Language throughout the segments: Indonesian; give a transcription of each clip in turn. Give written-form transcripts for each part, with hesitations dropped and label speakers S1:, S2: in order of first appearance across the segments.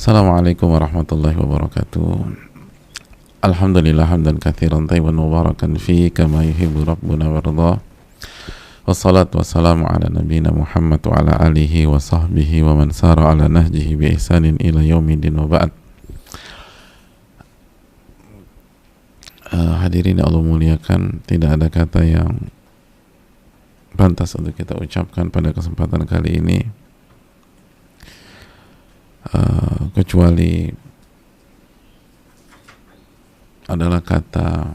S1: Assalamualaikum warahmatullahi wabarakatuh. Alhamdulillah hamdan katsiran thayyiban mubarakan fi kama yuhibbu rabbuna warda. Wassalatu wassalamu ala nabiyyina Muhammad wa ala alihi wa sahbihi wa man sara ala nahjihi bi ihsanin ila yaumiddin wa ba'd. Hadirin Allah muliakan, tidak ada kata yang pantas untuk kita ucapkan pada kesempatan kali ini kecuali adalah kata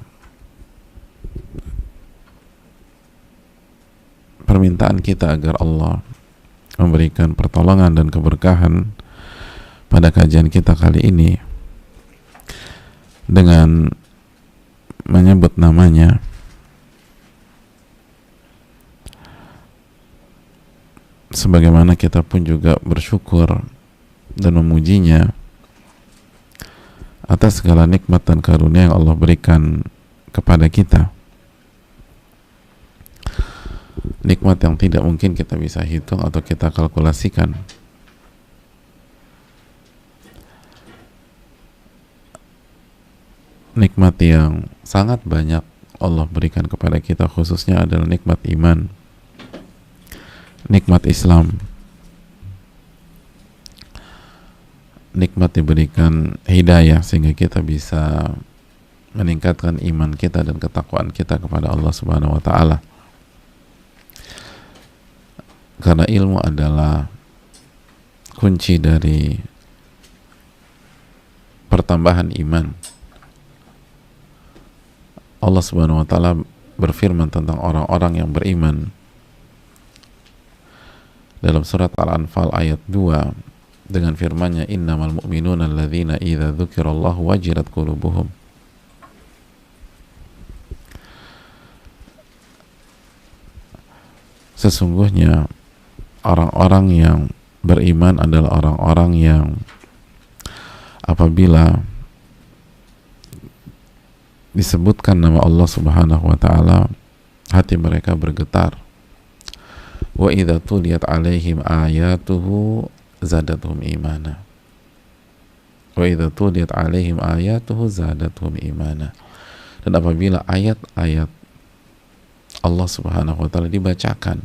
S1: permintaan kita agar Allah memberikan pertolongan dan keberkahan pada kajian kita kali ini dengan menyebut namanya, sebagaimana kita pun juga bersyukur dan memujinya atas segala nikmat dan karunia yang Allah berikan kepada kita, nikmat yang tidak mungkin kita bisa hitung atau kita kalkulasikan. Nikmat yang sangat banyak Allah berikan kepada kita, khususnya adalah nikmat iman, nikmat Islam, nikmat diberikan hidayah sehingga kita bisa meningkatkan iman kita dan ketakwaan kita kepada Allah Subhanahu wa taala. Karena ilmu adalah kunci dari pertambahan iman. Allah Subhanahu wa taala berfirman tentang orang-orang yang beriman dalam surat Al-Anfal ayat 2 dengan firman-Nya, innamal mu'minuna alladzina idza dzukirallahu wajilat qulubuhum. Sesungguhnya orang-orang yang beriman adalah orang-orang yang apabila disebutkan nama Allah Subhanahu wa taala, hati mereka bergetar. Wa idza tuliyat alaihim ayatuhu zadatuhum imana. Wa idza tuliyat alaihim ayatuhu zadatuhum imana. Dan apabila ayat-ayat Allah Subhanahu wa taala dibacakan,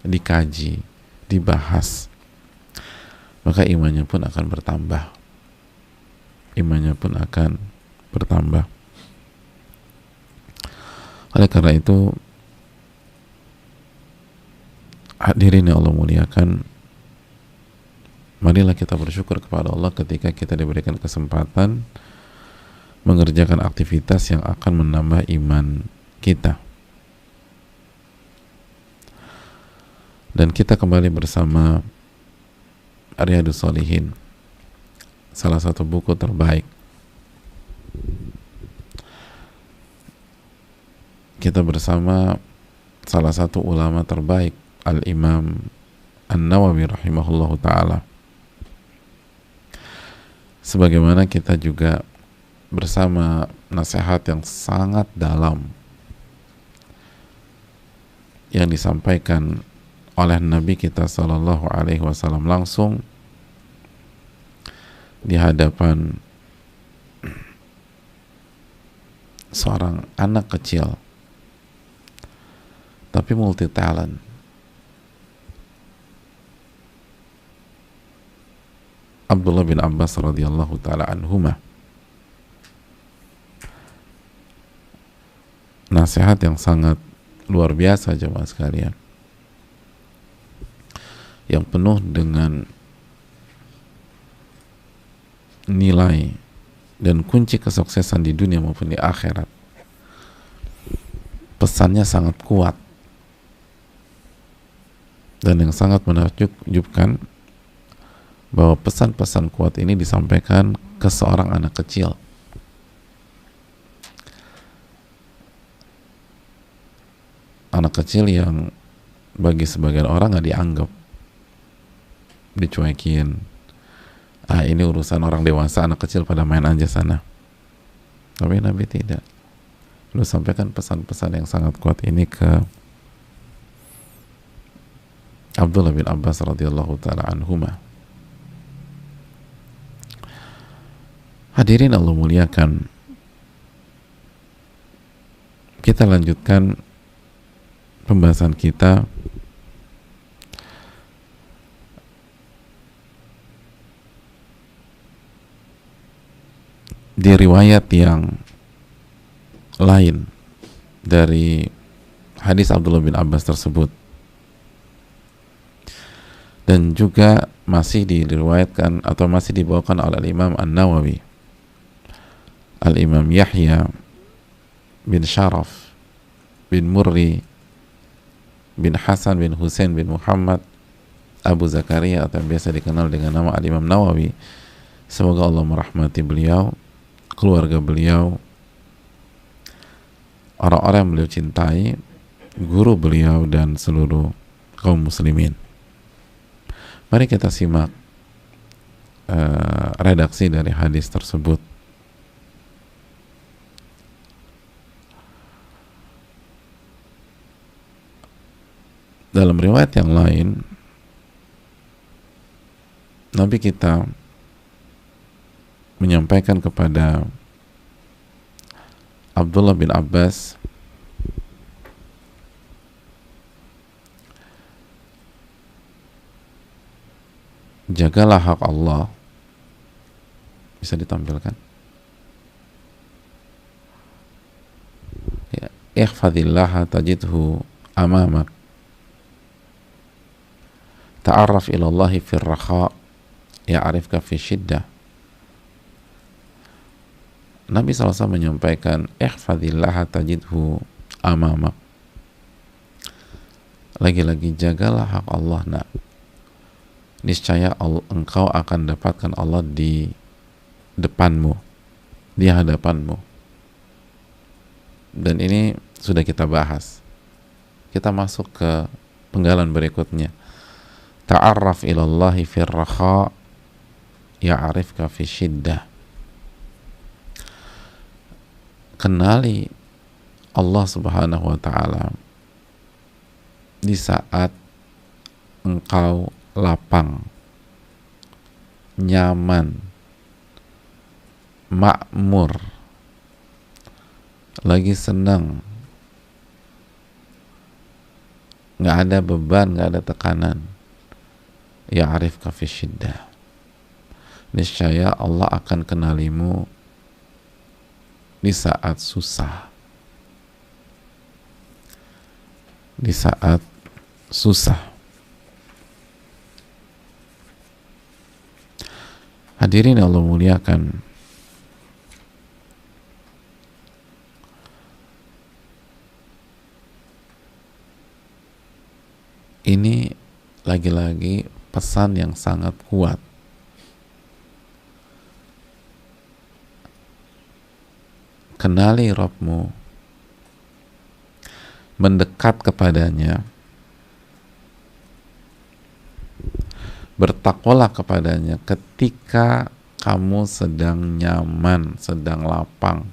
S1: dikaji, dibahas, maka imannya pun akan bertambah. Imannya pun akan bertambah. Oleh karena itu, hadirin yang Allah muliakan, marilah kita bersyukur kepada Allah ketika kita diberikan kesempatan mengerjakan aktivitas yang akan menambah iman kita. Dan kita kembali bersama Riyadhus Shalihin, salah satu buku terbaik. Kita bersama salah satu ulama terbaik, Al-Imam An-Nawawi rahimahullahu ta'ala. Sebagaimana kita juga bersama nasihat yang sangat dalam yang disampaikan oleh Nabi kita Sallallahu Alaihi Wasallam langsung di hadapan seorang anak kecil tapi multi talent, Abdullah bin Abbas radhiyallahu taala anhuma. Nasihat yang sangat luar biasa jemaah sekalian, yang penuh dengan nilai dan kunci kesuksesan di dunia maupun di akhirat. Pesannya sangat kuat dan yang sangat menakjubkan bahwa pesan-pesan kuat ini disampaikan ke seorang anak kecil. Anak kecil yang bagi sebagian orang nggak dianggap, dicuekin. Ini urusan orang dewasa, anak kecil pada main aja sana. Tapi Nabi tidak. Beliau sampaikan pesan-pesan yang sangat kuat ini ke Abdullah bin Abbas radhiyallahu taala anhuma. Hadirin Allah muliakan, kita lanjutkan pembahasan kita di riwayat yang lain dari hadis Abdullah bin Abbas tersebut, dan juga masih diriwayatkan atau masih dibawakan oleh Imam An-Nawawi, Al-Imam Yahya bin Sharaf bin Murri bin Hasan bin Husain bin Muhammad Abu Zakaria, atau yang biasa dikenal dengan nama Al-Imam Nawawi. Semoga Allah merahmati beliau, keluarga beliau, orang-orang yang beliau cintai, guru beliau, dan seluruh kaum muslimin. Mari kita simak redaksi dari hadis tersebut. Dalam riwayat yang lain, Nabi kita menyampaikan kepada Abdullah bin Abbas, jagalah hak Allah. Bisa ditampilkan ya, ihfadhillaha tajidhu amamak, ta'arraf ilallahi fir rakha ya'rifka fi syiddah. Nabi SAW menyampaikan, ihfadhillaha tajidhu amamak, lagi-lagi jagalah hak Allah, nak, niscaya engkau akan dapatkan Allah di depanmu, di hadapanmu. Dan ini sudah kita bahas. Kita masuk ke penggalan berikutnya. Ta'arraf ilallahi fir rakha ya'rifka fi syiddah. Kenali Allah Subhanahu wa ta'ala di saat engkau lapang, nyaman, makmur, lagi senang, nggak ada beban, nggak ada tekanan. Ya'rifka fi syiddah, niscaya Allah akan kenalimu di saat susah, di saat susah. Hadirin Allah muliakan, ini lagi-lagi pesan yang sangat kuat. Kenali Rabbmu, mendekat kepadanya, bertakwalah kepadanya ketika kamu sedang nyaman, sedang lapang.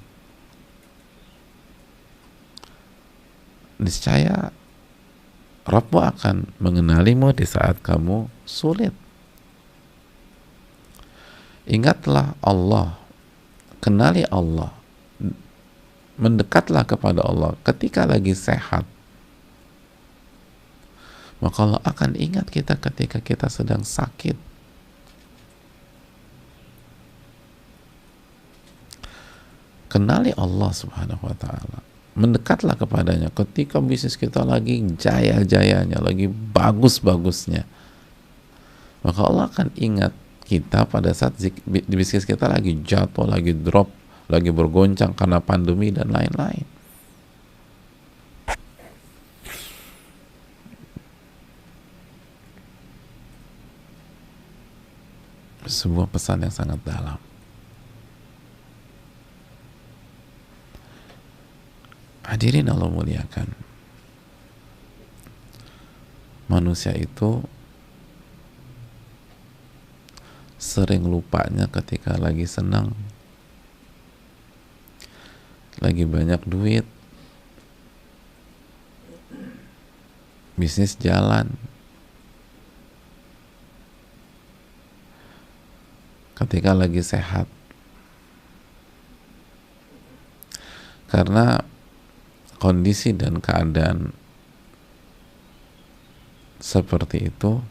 S1: Niscaya Rabbmu akan mengenalimu di saat kamu sulit. Ingatlah Allah, kenali Allah, mendekatlah kepada Allah ketika lagi sehat. Maka Allah akan ingat kita ketika kita sedang sakit. Kenali Allah Subhanahu wa ta'ala, mendekatlah kepadanya ketika bisnis kita lagi jaya-jayanya, lagi bagus-bagusnya. Maka Allah akan ingat kita pada saat bisnis kita lagi jatuh, lagi drop, lagi bergoncang karena pandemi dan lain-lain. Sebuah pesan yang sangat dalam. Hadirin Allah muliakan, manusia itu sering lupanya ketika lagi senang, lagi banyak duit, bisnis jalan. Ketika lagi sehat, Karena kondisi dan keadaan seperti itu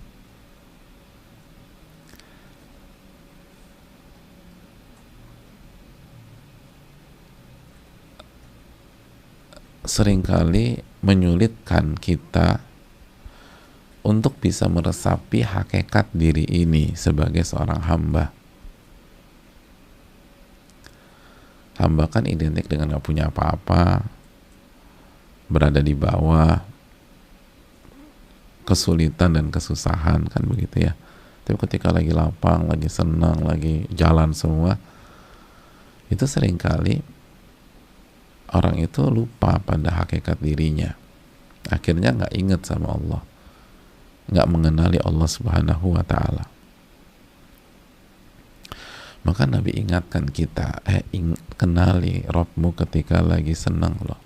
S1: seringkali menyulitkan kita untuk bisa meresapi hakikat diri ini sebagai seorang hamba. Hamba kan identik dengan gak punya apa-apa, berada di bawah, kesulitan dan kesusahan, kan begitu ya. Tapi ketika lagi lapang, lagi senang, lagi jalan semua, itu seringkali orang itu lupa pada hakikat dirinya. Akhirnya gak ingat sama Allah, gak mengenali Allah Subhanahu wa ta'ala. Maka Nabi ingatkan kita, kenali Rabbmu ketika lagi senang loh.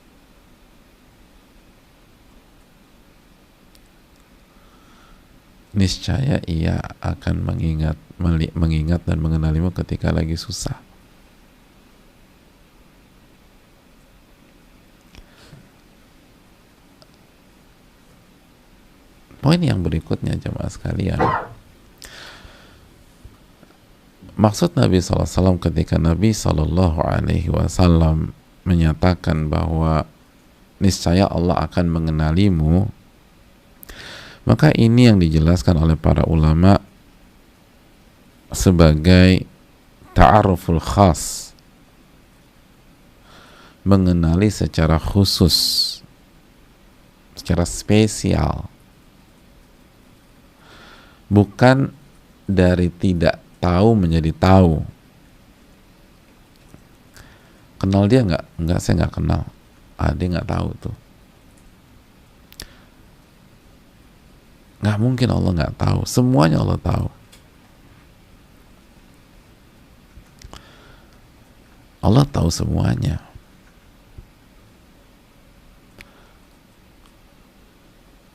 S1: Niscaya ia akan mengingat dan mengenalimu ketika lagi susah. Poin yang berikutnya jemaah sekalian, maksud Nabi SAW ketika Nabi SAW menyatakan bahwa niscaya Allah akan mengenalimu, maka ini yang dijelaskan oleh para ulama sebagai ta'aruful khas, mengenali secara khusus, secara spesial, bukan dari tidak tahu menjadi tahu. Kenal dia nggak? Nggak, saya nggak kenal. Dia nggak tahu tuh. Nggak mungkin Allah nggak tahu. Semuanya Allah tahu. Allah tahu semuanya.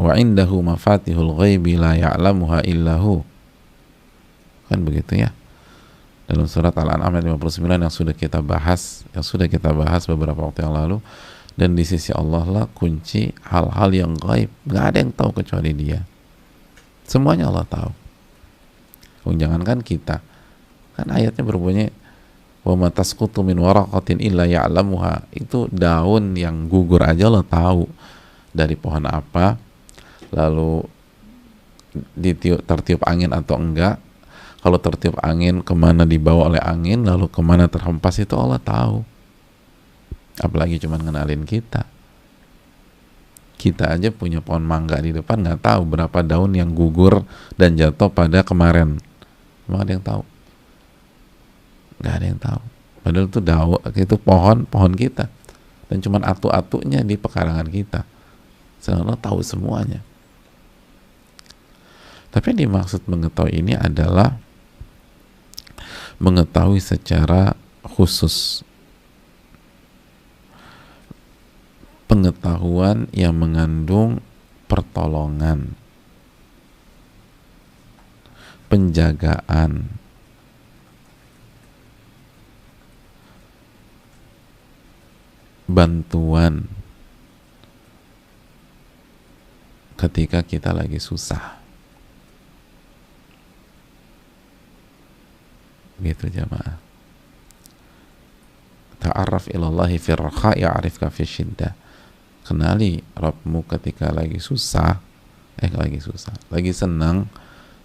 S1: Wa indahu mafatihul ghaibi la ya'lamuha illahu. Kan begitu ya. Dalam surat Al-An'am ayat 59 yang sudah kita bahas beberapa waktu yang lalu. Dan di sisi Allah lah kunci hal-hal yang gaib. Nggak ada yang tahu kecuali Dia. Semuanya Allah tahu. Jangankan kita. Kan ayatnya berbunyi wa ma tasqutu min waraqatin illa ya'lamuha. Itu daun yang gugur aja Allah tahu dari pohon apa, lalu tertiup angin atau enggak. Kalau tertiup angin, kemana dibawa oleh angin, lalu kemana terhempas, itu Allah tahu. Apalagi cuma ngenalin kita. Kita aja punya pohon mangga di depan, nggak tahu berapa daun yang gugur dan jatuh pada kemarin. Emang ada yang tahu? Nggak ada yang tahu. Padahal itu daun, itu pohon kita, dan cuma atu-atunya di pekarangan kita. Sedangkan Allah tahu semuanya. Tapi yang dimaksud mengetahui ini adalah mengetahui secara khusus, pengetahuan yang mengandung pertolongan, penjagaan, bantuan ketika kita lagi susah. Gitu jamaah. Ta'arraf ilallahi fi raha ya'rifka fi syiddah. Kenali Rabbmu ketika lagi susah, lagi senang,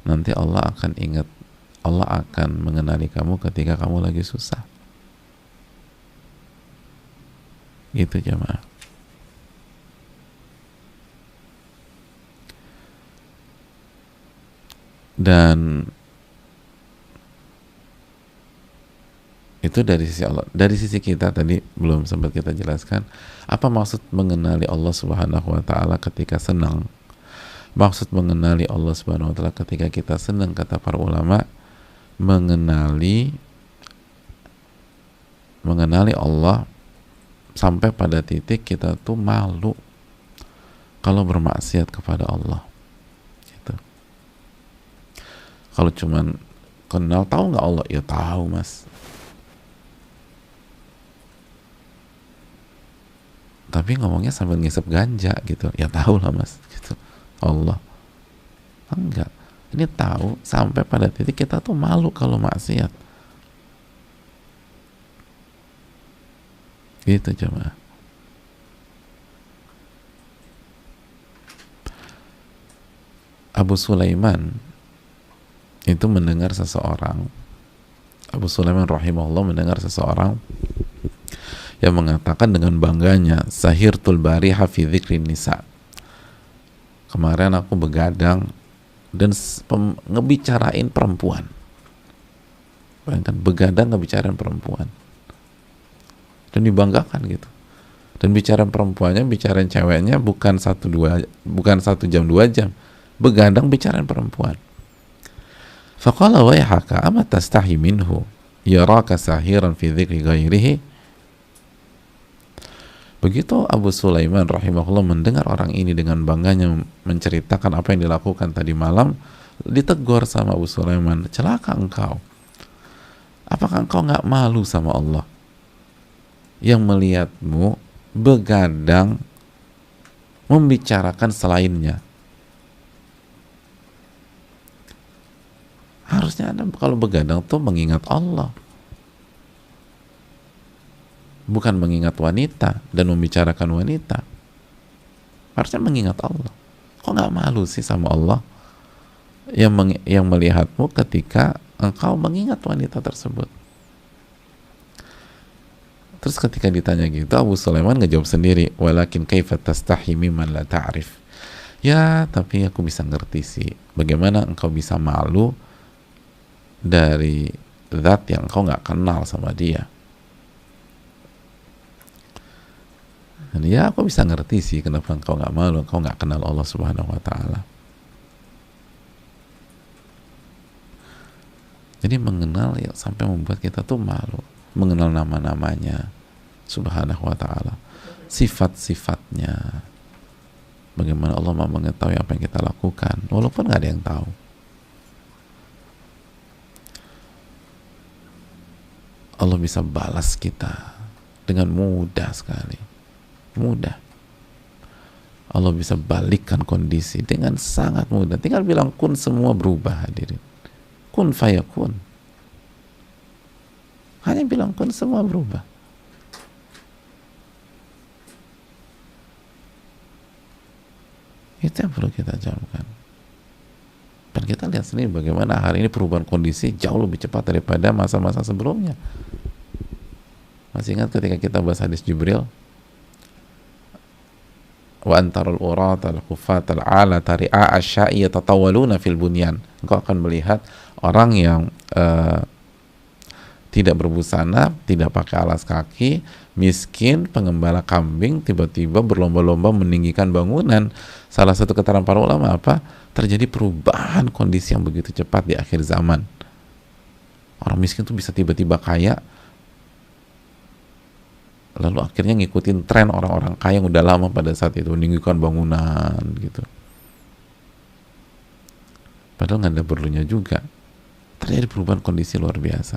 S1: nanti Allah akan ingat, Allah akan mengenali kamu ketika kamu lagi susah. Gitu jamaah. Dan itu dari sisi Allah. Dari sisi kita tadi belum sempat kita jelaskan apa maksud mengenali Allah Subhanahu wa ta'ala ketika senang. Maksud mengenali Allah Subhanahu wa ta'ala ketika kita senang, kata para ulama, mengenali Allah sampai pada titik kita tuh malu kalau bermaksiat kepada Allah. Gitu. Kalau cuman kenal, tahu nggak Allah? Ya tahu mas. tapi ngomongnya sambil ngisep ganja gitu. Ya tahu lah mas gitu. Allah enggak, ini tahu sampai pada titik kita tuh malu kalau maksiat gitu. Coba Abu Sulaiman itu mendengar seseorang, Abu Sulaiman rahimahullah mendengar seseorang yang mengatakan dengan bangganya, sahirtul bariha fi dzikrin nisa, kemarin aku begadang dan ngebicarain perempuan. Bayangkan, begadang ngebicarain perempuan dan dibanggakan gitu. Dan bicara perempuannya, bicarain ceweknya bukan 1 jam 2 jam, begadang bicarain perempuan. Faqala wayhaka ama tastahi minhu yaraka sahiran fi dzikri ghairihi. Begitu Abu Sulaiman rahimahullah mendengar orang ini dengan bangganya menceritakan apa yang dilakukan tadi malam, ditegur sama Abu Sulaiman, celaka engkau, apakah engkau nggak malu sama Allah yang melihatmu begadang membicarakan selainnya? Harusnya Anda kalau begadang tuh mengingat Allah, bukan mengingat wanita dan membicarakan wanita. Harusnya mengingat Allah. Kok nggak malu sih sama Allah yang melihatmu ketika engkau mengingat wanita tersebut? Terus ketika ditanya gitu, Abu Sulaiman ngejawab sendiri, walakin kaifa tastahi mimman la ta'rif. Ya, tapi aku bisa ngerti sih bagaimana engkau bisa malu dari zat yang engkau nggak kenal sama dia. Dan ya, aku bisa ngerti sih kenapa engkau nggak malu, engkau nggak kenal Allah Subhanahu Wa Taala. Jadi mengenal ya sampai membuat kita tuh malu, mengenal nama-namanya Subhanahu Wa Taala, sifat-sifatnya. Bagaimana Allah mau mengetahui apa yang kita lakukan, walaupun nggak ada yang tahu. Allah bisa balas kita dengan mudah sekali, mudah. Allah bisa balikkan kondisi dengan sangat mudah. Tinggal bilang kun, semua berubah. Hadirin, kun fayakun. Hanya bilang kun, semua berubah. Itu yang perlu kita camkan. Dan kita lihat sendiri bagaimana hari ini perubahan kondisi jauh lebih cepat daripada masa-masa sebelumnya. Masih ingat ketika kita bahas hadis Jibril, wa antarul urata al-khufat al-alata ri'a asya'i yatatawaluna fil bunyan. Engkau akan melihat orang yang tidak berbusana, tidak pakai alas kaki, miskin, pengembala kambing, tiba-tiba berlomba-lomba meninggikan bangunan. Salah satu keterangan para ulama apa? Terjadi perubahan kondisi yang begitu cepat di akhir zaman. Orang miskin tuh bisa tiba-tiba kaya, lalu akhirnya ngikutin tren orang-orang kaya yang udah lama pada saat itu, meninggikan bangunan gitu. Padahal nggak ada perlunya juga. Terjadi perubahan kondisi luar biasa.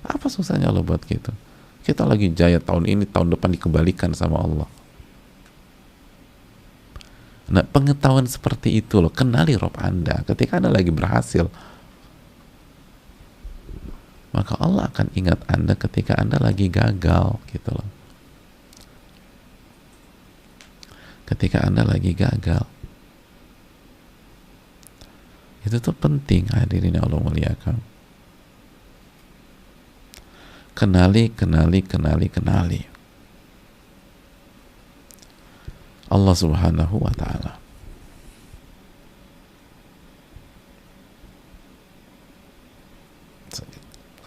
S1: Apa susahnya Allah buat gitu? Kita lagi jaya tahun ini, tahun depan dikembalikan sama Allah. Nah, pengetahuan seperti itu loh, kenali Rob Anda. Ketika Anda lagi berhasil, maka Allah akan ingat Anda ketika Anda lagi gagal gitu loh. Ketika Anda lagi gagal, itu tuh penting, hadirin yang Allah muliakan. Kenali Allah Subhanahu wa Ta'ala.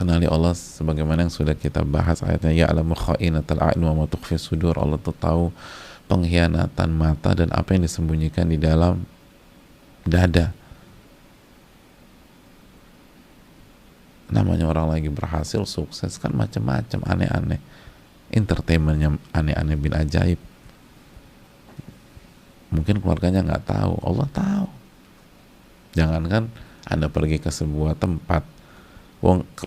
S1: Kenali Allah sebagaimana yang sudah kita bahas ayatnya, ya'lamu kha'inatal a'yun wa ma tukhfi sudur. Allah tuh tahu pengkhianatan mata dan apa yang disembunyikan di dalam dada. Namanya orang lagi berhasil, sukses kan macam-macam, aneh-aneh, entertainmentnya aneh-aneh bin ajaib. Mungkin keluarganya nggak tahu, Allah tahu. Jangankan Anda pergi ke sebuah tempat,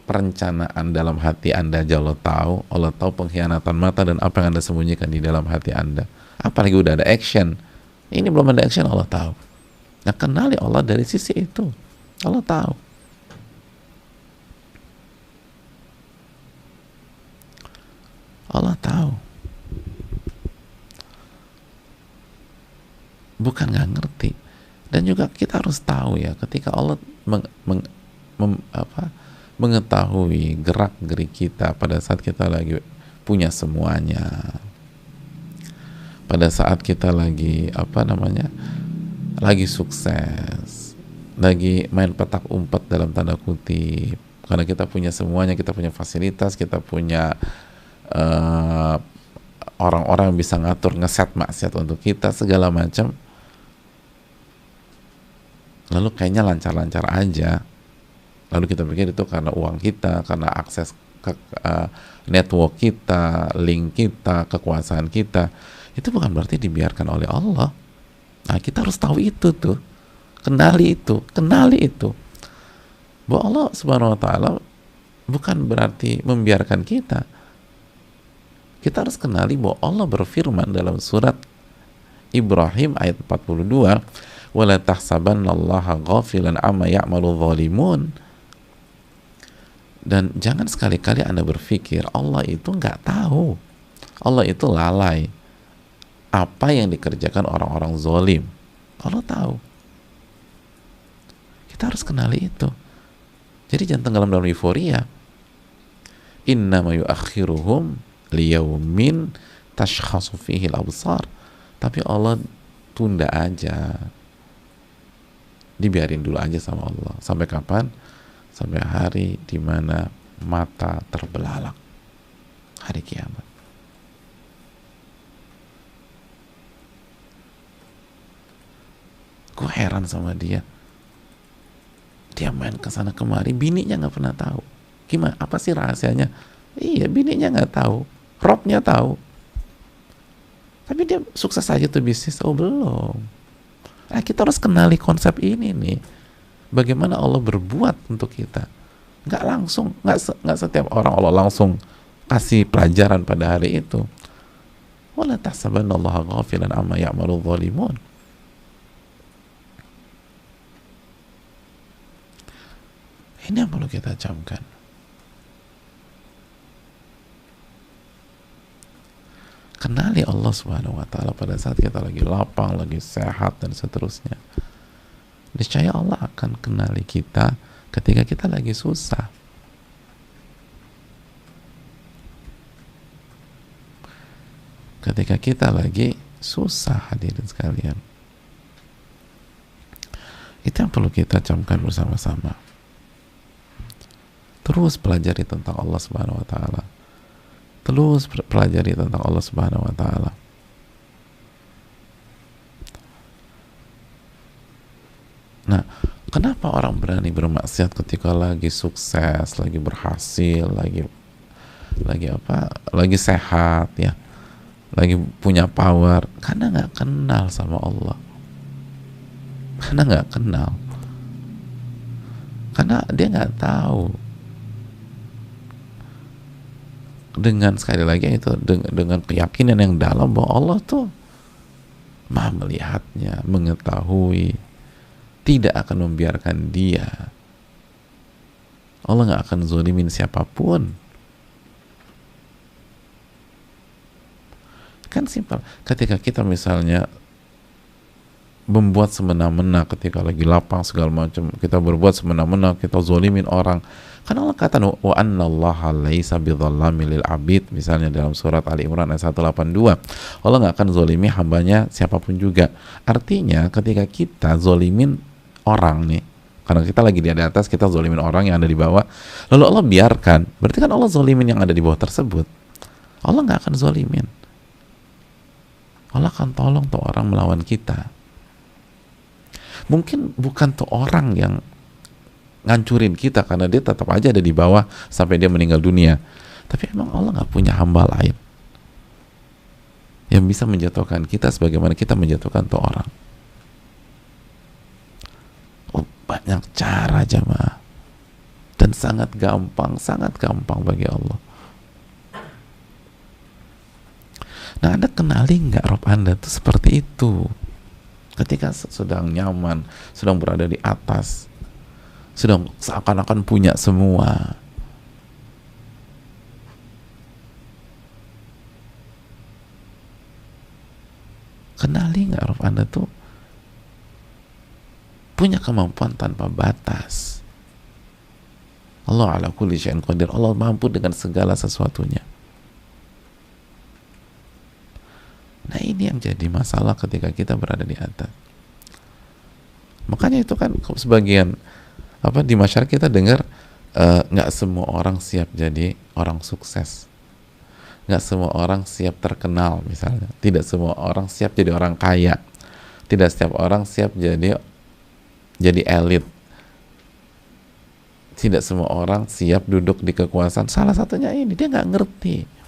S1: perencanaan dalam hati Anda aja Allah tahu. Allah tahu pengkhianatan mata dan apa yang Anda sembunyikan di dalam hati Anda. apalagi udah ada action. Ini belum ada action, Allah tahu. Nah, kenali Allah dari sisi itu. Allah tahu. Allah tahu. Bukan nggak ngerti. Dan juga kita harus tahu ya, ketika Allah mengetahui gerak-gerik kita pada saat kita lagi punya semuanya, pada saat kita lagi lagi sukses, lagi main petak umpet dalam tanda kutip, karena kita punya semuanya, kita punya fasilitas, kita punya orang-orang yang bisa ngatur, ngeset maksiat untuk kita, segala macam. Lalu kayaknya lancar-lancar aja. Lalu kita pikir itu karena uang kita, karena akses ke network kita, link kita, kekuasaan kita. Itu bukan berarti dibiarkan oleh Allah. Nah, kita harus tahu itu tuh. Kenali itu. Bahwa Allah Subhanahu wa taala bukan berarti membiarkan kita. Kita harus kenali bahwa Allah berfirman dalam surat Ibrahim ayat 42, wala tahsabannallaha ghafilan amma ya'malu dhalimun. Dan jangan sekali-kali Anda berpikir Allah itu nggak tahu, Allah itu lalai apa yang dikerjakan orang-orang zalim. Allah tahu. Kita harus kenali itu. Jadi jangan tenggelam dalam euforia. Innama yuakhiruhum liyaumin tashkhasu fihi al-absar. Tapi Allah tunda aja. Dibiarin dulu aja sama Allah. Sampai kapan? Sampai hari di mana mata terbelalak. Hari kiamat. Gue heran sama dia. Dia main kesana kemari, bininya nggak pernah tahu. Gimana? Apa sih rahasianya? Iya, bininya nggak tahu. Robnya tahu. Tapi dia sukses aja tuh bisnis. Oh, belum. Nah, kita harus kenali konsep ini nih. Bagaimana Allah berbuat untuk kita. Nggak langsung, nggak setiap orang Allah langsung kasih pelajaran pada hari itu. Wala tahsabannallaha ghafilan amma ya'malu dhalimun. Ini yang perlu kita camkan. Kenali Allah Subhanahu wa taala pada saat kita lagi lapang, lagi sehat dan seterusnya. Niscaya Allah akan kenali kita ketika kita lagi susah. Ketika kita lagi susah, hadirin sekalian. Itu yang perlu kita camkan bersama-sama. Terus pelajari tentang Allah Subhanahu wa taala. Terus pelajari tentang Allah Subhanahu wa taala. Nah, kenapa orang berani bermaksiat ketika lagi sukses, lagi berhasil, lagi sehat ya, lagi punya power? Karena nggak kenal sama Allah. Karena nggak kenal. Karena dia nggak tahu. Dengan sekali lagi itu dengan keyakinan yang dalam bahwa Allah tuh Maha melihatnya, mengetahui, tidak akan membiarkan dia. Allah nggak akan zolimin siapapun. Kan simpel. Ketika kita misalnya membuat semena-mena, ketika lagi lapang segala macam, kita berbuat semena-mena, kita zolimin orang. Kan Allah kata wa annallaha laisa bidzallamin lil abid, misalnya dalam surat Ali Imran ayat 182. Allah nggak akan zolimi hambanya siapapun juga. Artinya ketika kita zolimin orang nih, karena kita lagi di atas, kita zolimin orang yang ada di bawah, lalu Allah biarkan, berarti kan Allah zolimin yang ada di bawah tersebut. Allah nggak akan zolimin. Allah akan tolong tuh orang melawan kita. Mungkin bukan tuh orang yang ngancurin kita, karena dia tetap aja ada di bawah sampai dia meninggal dunia. Tapi emang Allah nggak punya hamba lain yang bisa menjatuhkan kita sebagaimana kita menjatuhkan tuh orang. Oh, banyak cara jamaah, dan sangat gampang bagi Allah. Nah, Anda kenali nggak Rob Anda tuh seperti itu? Ketika sedang nyaman, sedang berada di atas, sedang seakan-akan punya semua. Kenali nggak Rob Anda tuh punya kemampuan tanpa batas. Allah ala kulli syai'in qadir. Allah mampu dengan segala sesuatunya. Nah, ini yang jadi masalah ketika kita berada di atas. Makanya itu kan sebagian di masyarakat kita dengar nggak semua orang siap jadi orang sukses, nggak semua orang siap terkenal misalnya, tidak semua orang siap jadi orang kaya, tidak setiap orang siap jadi elit, tidak semua orang siap duduk di kekuasaan. Salah satunya ini, dia nggak ngerti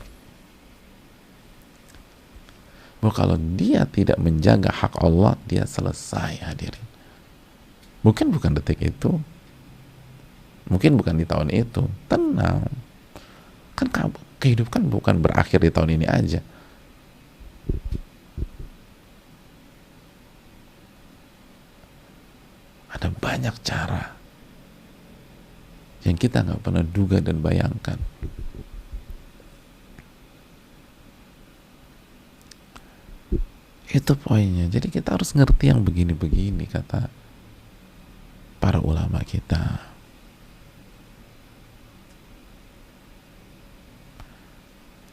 S1: bahwa kalau dia tidak menjaga hak Allah, dia selesai, hadirin. Mungkin bukan detik itu, mungkin bukan di tahun itu. Tenang, kan kehidupan bukan berakhir di tahun ini aja. Ada banyak cara yang kita nggak pernah duga dan bayangkan. Itu poinnya. Jadi kita harus ngerti yang begini-begini, kata para ulama kita.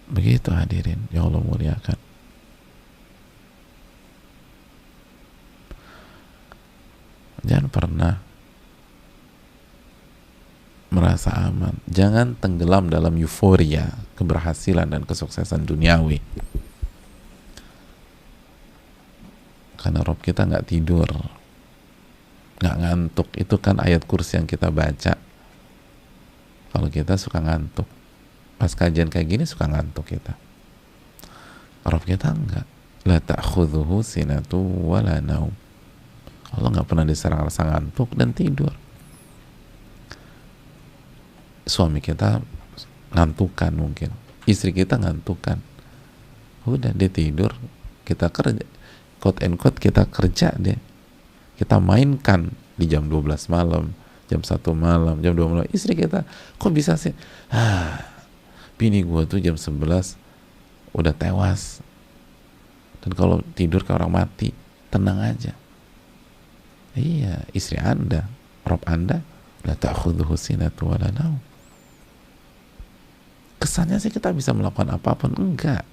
S1: Begitu, hadirin yang Allah muliakan. Jangan pernah merasa aman. Jangan tenggelam dalam euforia keberhasilan dan kesuksesan duniawi. Karena Rob kita nggak tidur, nggak ngantuk. Itu kan ayat kursi yang kita baca. Kalau kita suka ngantuk, pas kajian kayak gini suka ngantuk kita. Rob kita enggak. La ta'khudhuhu sinatu wala naum. Allah nggak pernah diserang rasa ngantuk dan tidur. Suami kita ngantukan mungkin, istri kita ngantukan, udah dia tidur, kita kerja, quote and quote kita kerja deh, kita mainkan di jam 12 malam, jam 1 malam, jam 2 malam. Istri kita, kok bisa sih? Bini gue tuh jam 11 udah tewas, dan kalau tidur kayak orang mati. Tenang aja. Iya, istri Anda, Rob Anda, la ta'khudhuhu sinatu wala naum. Kesannya sih kita bisa melakukan apapun. Enggak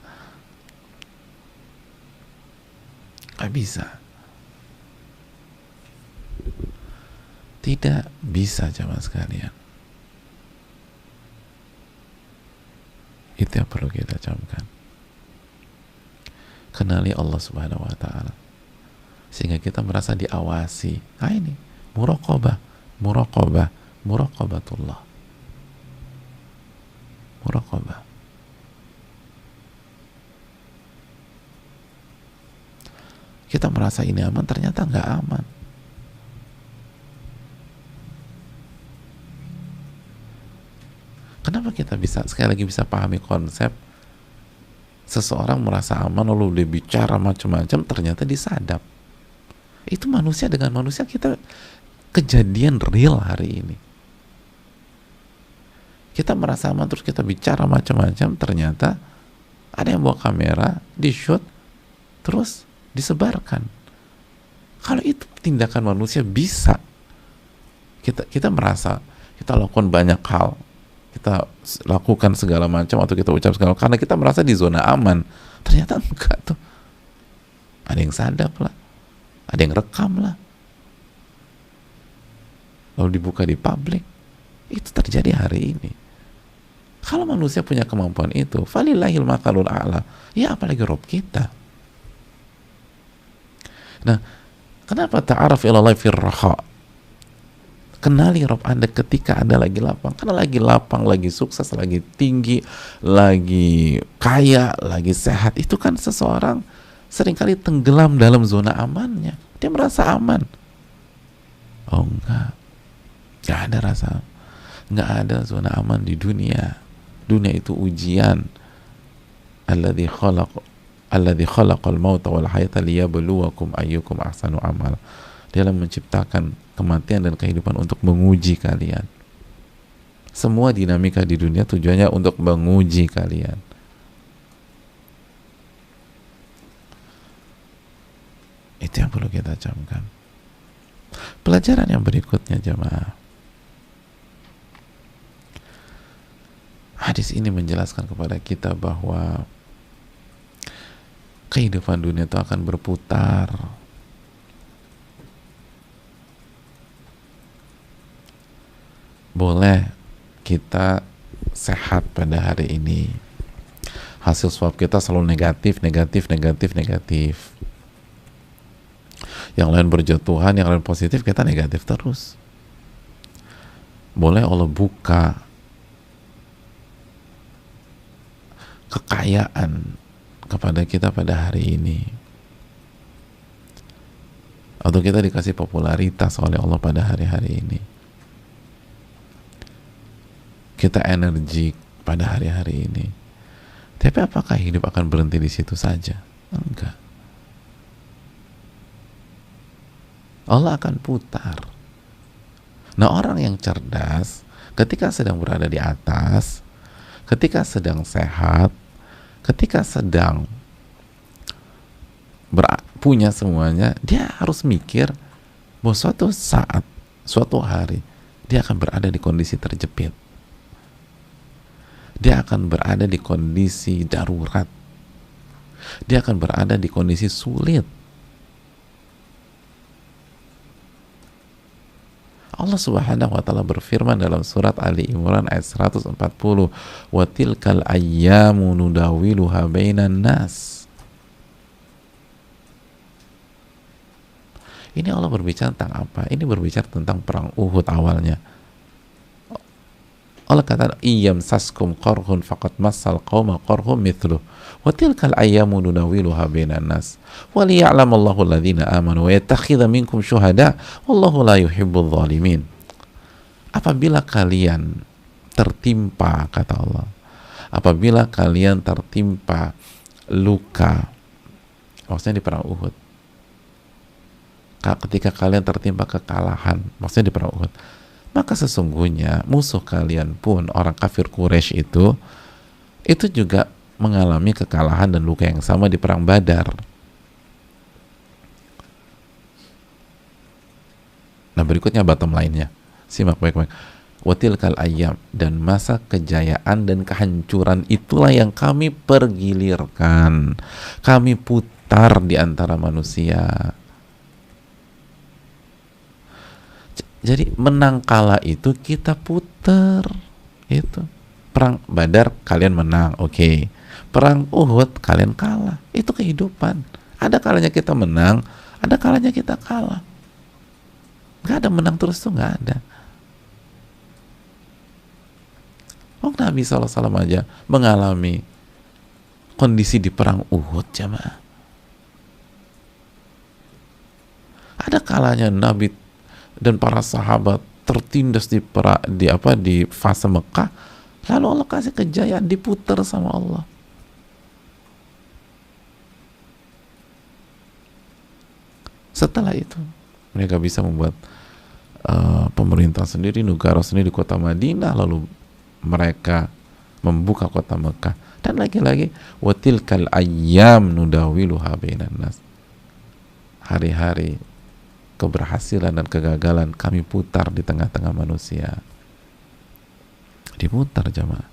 S1: bisa. Tidak bisa, jamaah sekalian. Itu yang perlu kita camkan. Kenali Allah Subhanahu wa ta'ala, sehingga kita merasa diawasi. Nah, ini muraqabatullah. Muraqabah. Kita merasa ini aman, ternyata nggak aman. Kenapa kita bisa sekali lagi bisa pahami konsep seseorang merasa aman lalu dia bicara macam-macam, ternyata disadap. Itu manusia dengan manusia, kita kejadian real hari ini. Kita merasa aman terus kita bicara macam-macam, ternyata ada yang bawa kamera, di shoot, terus disebarkan. Kalau itu tindakan manusia bisa. Kita merasa kita lakukan banyak hal, kita lakukan segala macam atau kita ucap segala, karena kita merasa di zona aman. Ternyata enggak tuh. Ada yang sadap lah, ada yang rekam lah, lalu dibuka di publik. Itu terjadi hari ini. Kalau manusia punya kemampuan itu, falillahil mathalul a'la, ya apalagi Rob kita. Nah, kenapa ta'araf ilallahi firraha? Kenali Rob Anda ketika Anda lagi lapang. Karena lagi lapang, lagi sukses, lagi tinggi, lagi kaya, lagi sehat. Itu kan seseorang seringkali tenggelam dalam zona amannya. Dia merasa aman. Oh enggak. Enggak ada rasa. Enggak ada zona aman di dunia. Dunia itu ujian. Alladzi khalaq Alladzi khalaqal mauta wal hayata liyabluwakum ayyukum ahsanu amal. Dia yang menciptakan kematian dan kehidupan untuk menguji kalian. Semua dinamika di dunia tujuannya untuk menguji kalian. Itu yang perlu kita camkan. Pelajaran yang berikutnya jemaah. Hadis ini menjelaskan kepada kita bahwa kehidupan dunia itu akan berputar. Boleh kita sehat pada hari ini, hasil swab kita selalu negatif. Yang lain berjatuhan, yang lain positif, kita negatif terus. Boleh Allah buka kekayaan kepada kita pada hari ini, atau kita dikasih popularitas oleh Allah pada hari-hari ini, kita energik pada hari-hari ini. Tapi apakah hidup akan berhenti di situ saja? Enggak. Allah akan putar. Nah, orang yang cerdas ketika sedang berada di atas, ketika sedang sehat, ketika sedang punya semuanya, dia harus mikir bahwa suatu saat, suatu hari, dia akan berada di kondisi terjepit. Dia akan berada di kondisi darurat. Dia akan berada di kondisi sulit. Allah Subhanahu wa taala berfirman dalam surat Ali Imran ayat 140, "Wa tilkal ayyamu nudawiluha bainan nas." Ini Allah berbicara tentang apa? Ini berbicara tentang perang Uhud awalnya. Allah kata, "Iyam saskum qarhun faqad massal qauma qarhum mithluh wa tilkal ayyamu nudawiluha bainan nas wa liya'lamallahu alladhina amanu wa yattakhidha minkum syuhada wallahu la yuhibbul zalimin." Apabila kalian tertimpa, kata Allah, apabila kalian tertimpa luka, maksudnya di perang Uhud, ketika kalian tertimpa kekalahan, maksudnya di perang Uhud, maka sesungguhnya musuh kalian pun, orang kafir Quraisy itu juga mengalami kekalahan dan luka yang sama di perang Badar. Nah, berikutnya bottom line-nya. Simak baik-baik. Watilkal ayyam, dan masa kejayaan dan kehancuran itulah yang kami pergilirkan. Kami putar di antara manusia. Jadi menang kalah itu kita putar. Itu perang Badar kalian menang, oke. Perang Uhud kalian kalah. Itu kehidupan. Ada kalanya kita menang, ada kalanya kita kalah. Gak ada menang terus tuh, gak ada. Nabi SAW aja mengalami kondisi di perang Uhud, jamaah. Ada kalanya Nabi dan para sahabat tertindas di fase Mekah, lalu Allah kasih kejayaan, diputar sama Allah. Setelah itu mereka bisa membuat pemerintah sendiri, negara sendiri di kota Madinah, lalu mereka membuka kota Mekah. Dan lagi-lagi, watilkal ayyam nudawiluha bainan nas. Hari-hari keberhasilan dan kegagalan kami putar di tengah-tengah manusia. Diputar, jamaah.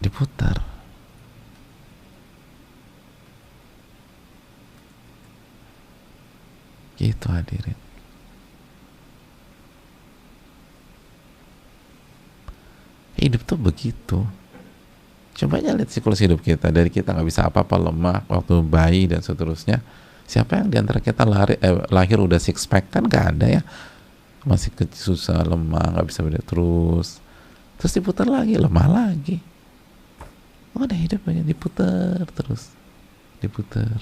S1: Diputar. Gitu hadirin. Hidup tuh begitu. Coba aja lihat siklus hidup kita. Dari kita nggak bisa apa-apa, lemah waktu bayi dan seterusnya. Siapa yang diantara kita lahir udah six pack? Kan nggak ada ya. Masih susah, lemah, nggak bisa berdiri terus diputar lagi, lemah lagi. Ada hidup banyak, diputar terus, diputar.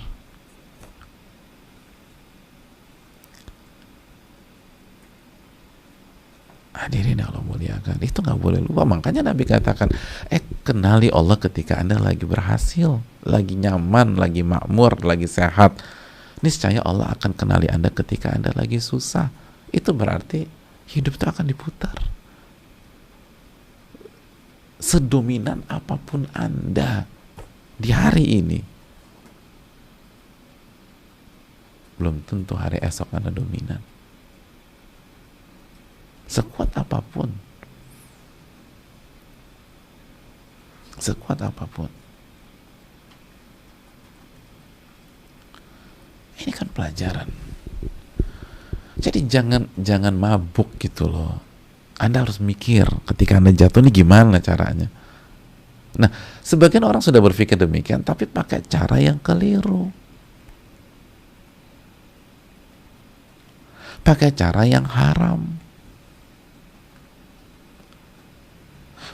S1: Hadirin yang Allah muliakan, itu nggak boleh lupa. Makanya Nabi katakan, kenali Allah ketika Anda lagi berhasil, lagi nyaman, lagi makmur, lagi sehat. Niscaya Allah akan kenali Anda ketika Anda lagi susah. Itu berarti hidup itu akan diputar. Sedominan apapun Anda di hari ini, belum tentu hari esok Anda dominan. Sekuat apapun, sekuat apapun. Ini kan pelajaran. Jadi jangan mabuk gitu loh. Anda harus mikir ketika Anda jatuh ini gimana caranya. Nah, sebagian orang sudah berpikir demikian, tapi pakai cara yang keliru. Pakai cara yang haram.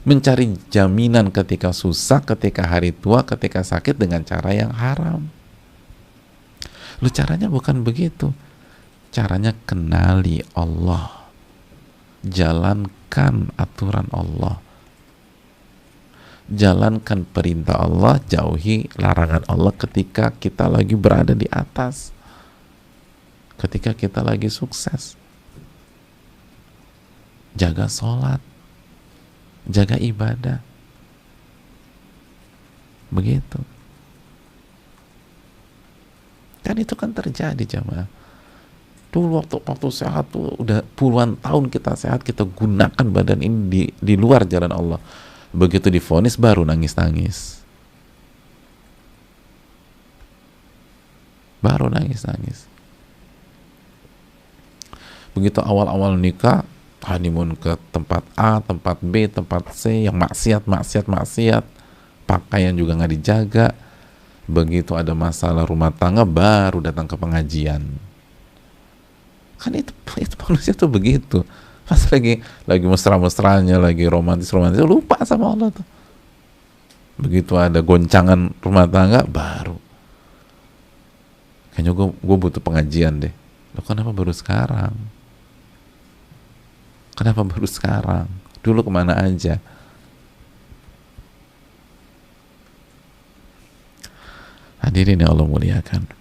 S1: Mencari jaminan ketika susah, ketika hari tua, ketika sakit dengan cara yang haram. Lu caranya bukan begitu. Caranya kenali Allah. Jalankan aturan Allah. Jalankan perintah Allah, jauhi larangan Allah ketika kita lagi berada di atas. Ketika kita lagi sukses. Jaga sholat. Jaga ibadah. Begitu. Kan itu kan terjadi jamaah. Dulu waktu sehat tuh udah puluhan tahun kita sehat, kita gunakan badan ini di luar jalan Allah. Begitu divonis baru nangis-nangis. Baru nangis-nangis. Begitu awal-awal nikah, honeymoon ke tempat A, tempat B, tempat C, yang maksiat, pakaian juga nggak dijaga. Begitu ada masalah rumah tangga, baru datang ke pengajian. Kan itu manusia tuh begitu. Pas lagi mesra-mesranya, lagi romantis, lupa sama Allah tuh. Begitu ada goncangan rumah tangga, baru. Kayaknya gue butuh pengajian deh. Loh, kenapa baru sekarang? Kenapa baru sekarang? Dulu kemana aja? Hadirin yang Allah muliakan.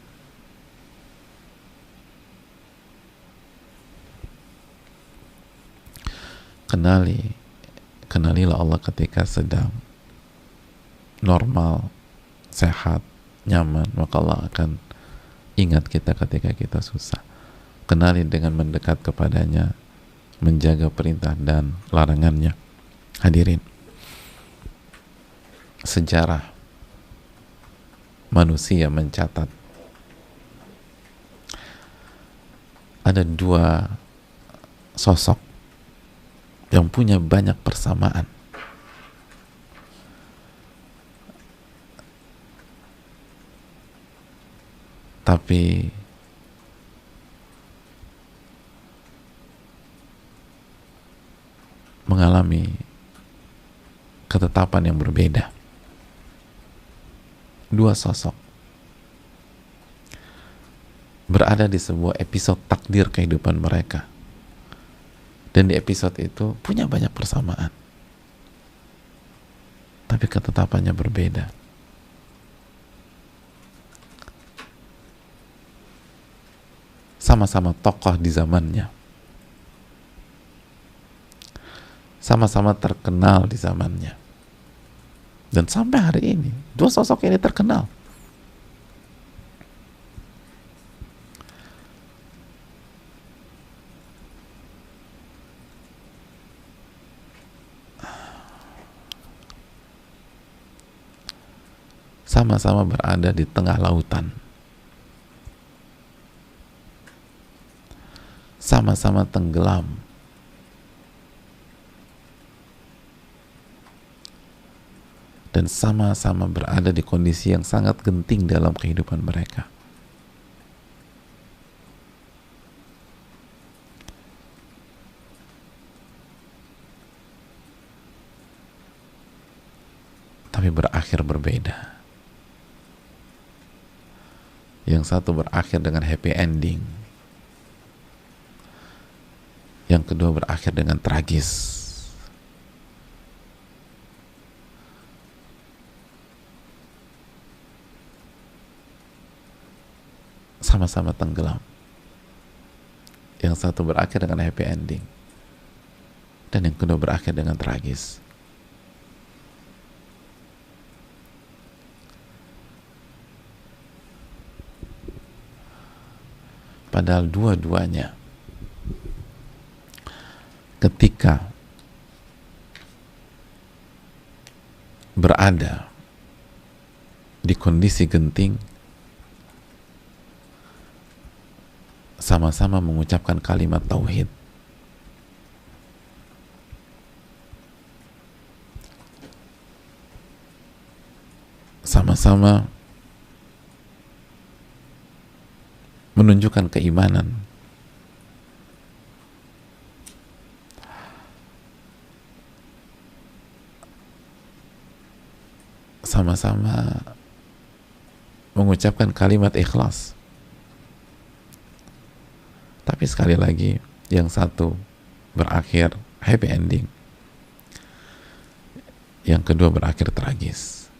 S1: Kenalilah Allah ketika sedang normal, sehat, nyaman, maka Allah akan ingat kita ketika kita susah. Kenali dengan mendekat kepadanya, menjaga perintah dan larangannya. Hadirin, sejarah manusia mencatat ada dua sosok yang punya banyak persamaan, tapi mengalami ketetapan yang berbeda. Dua sosok berada di sebuah episode takdir kehidupan mereka, dan di episode itu punya banyak persamaan, tapi ketetapannya berbeda. Sama-sama tokoh di zamannya, sama-sama terkenal di zamannya, dan sampai hari ini dua sosok ini terkenal. Sama-sama berada di tengah lautan, sama-sama tenggelam, dan sama-sama berada di kondisi yang sangat genting dalam kehidupan mereka. Tapi berakhir berbeda. Yang satu berakhir dengan happy ending, yang kedua berakhir dengan tragis. Sama-sama tenggelam. Yang satu berakhir dengan happy ending, dan yang kedua berakhir dengan tragis. Padahal dua-duanya ketika berada di kondisi genting sama-sama mengucapkan kalimat tauhid. Sama-sama menunjukkan keimanan. Sama-sama mengucapkan kalimat ikhlas. Tapi sekali lagi, yang satu berakhir happy ending, yang kedua berakhir tragis.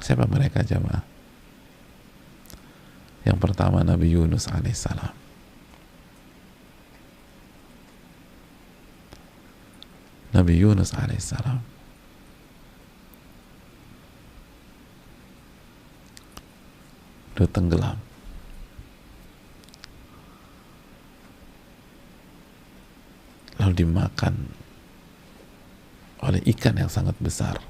S1: Siapa mereka jamaah? Yang pertama Nabi Yunus alaihissalam. Nabi Yunus alaihissalam udah tenggelam. Lalu dimakan oleh ikan yang sangat besar.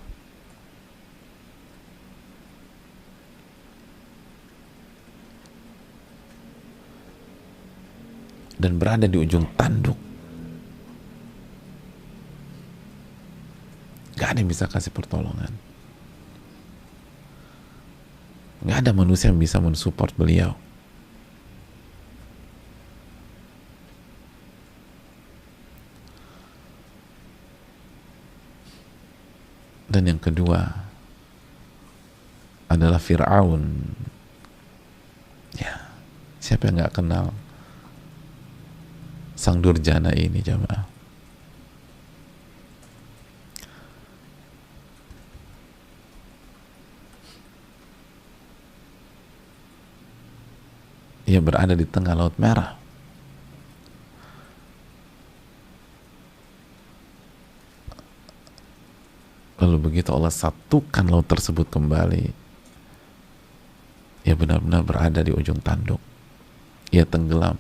S1: Dan berada di ujung tanduk. Gak ada yang bisa kasih pertolongan. Gak ada manusia yang bisa mensupport beliau. Dan yang kedua adalah Fir'aun. Ya, siapa yang gak kenal sang durjana ini jamaah? Ia berada di tengah Laut Merah. Lalu begitu Allah satukan laut tersebut kembali, ia benar-benar berada di ujung tanduk. Ia tenggelam.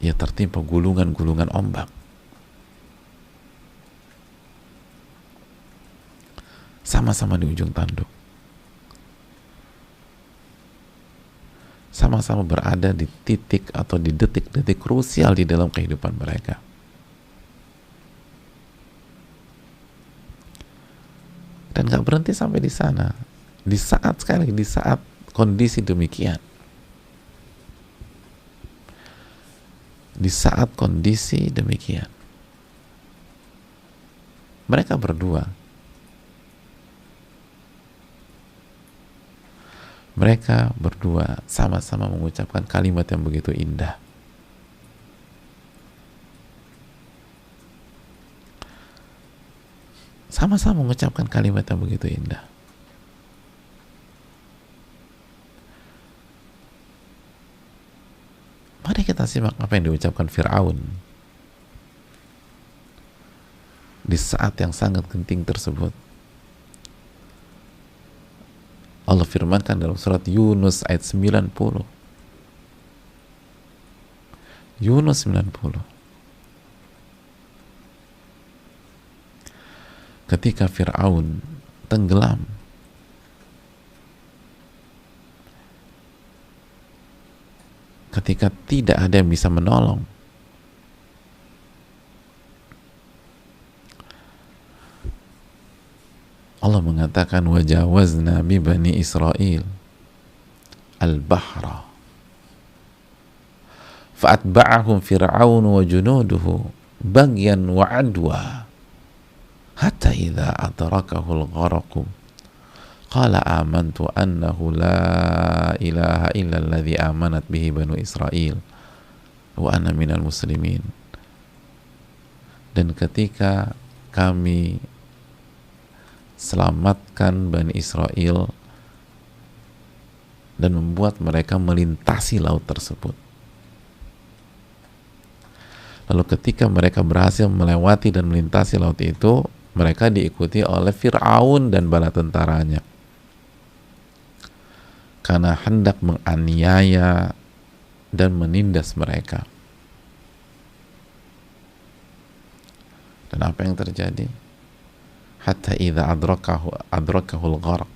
S1: Ia tertimpa gulungan-gulungan ombak. Sama-sama di ujung tanduk. Sama-sama berada di titik atau di detik-detik krusial di dalam kehidupan mereka. Dan gak berhenti sampai di sana. Di saat, sekali lagi, di saat kondisi demikian, di saat kondisi demikian, mereka berdua, sama-sama mengucapkan kalimat yang begitu indah. Sama-sama mengucapkan kalimat yang begitu indah. Mari kita simak apa yang diucapkan Fir'aun di saat yang sangat genting tersebut. Allah firmankan dalam surat Yunus ayat 90. Yunus 90. Ketika Fir'aun tenggelam, ketika tidak ada yang bisa menolong, Allah mengatakan wajawazna bi bani Israel al-bahra fa'atba'ahum fir'aun wa junuduhu bagyan wa adwa hatta idza adrakahu al-gharaqu Qala amantu annahu la ilaha illa alladhi amanat bihi banu Israel wa ana minal muslimin. Dan ketika kami selamatkan Bani Israel dan membuat mereka melintasi laut tersebut, lalu ketika mereka berhasil melewati dan melintasi laut itu, mereka diikuti oleh Fir'aun dan bala tentaranya karena hendak menganiaya dan menindas mereka. Dan apa yang terjadi? Hatta idza adrakahul gharq,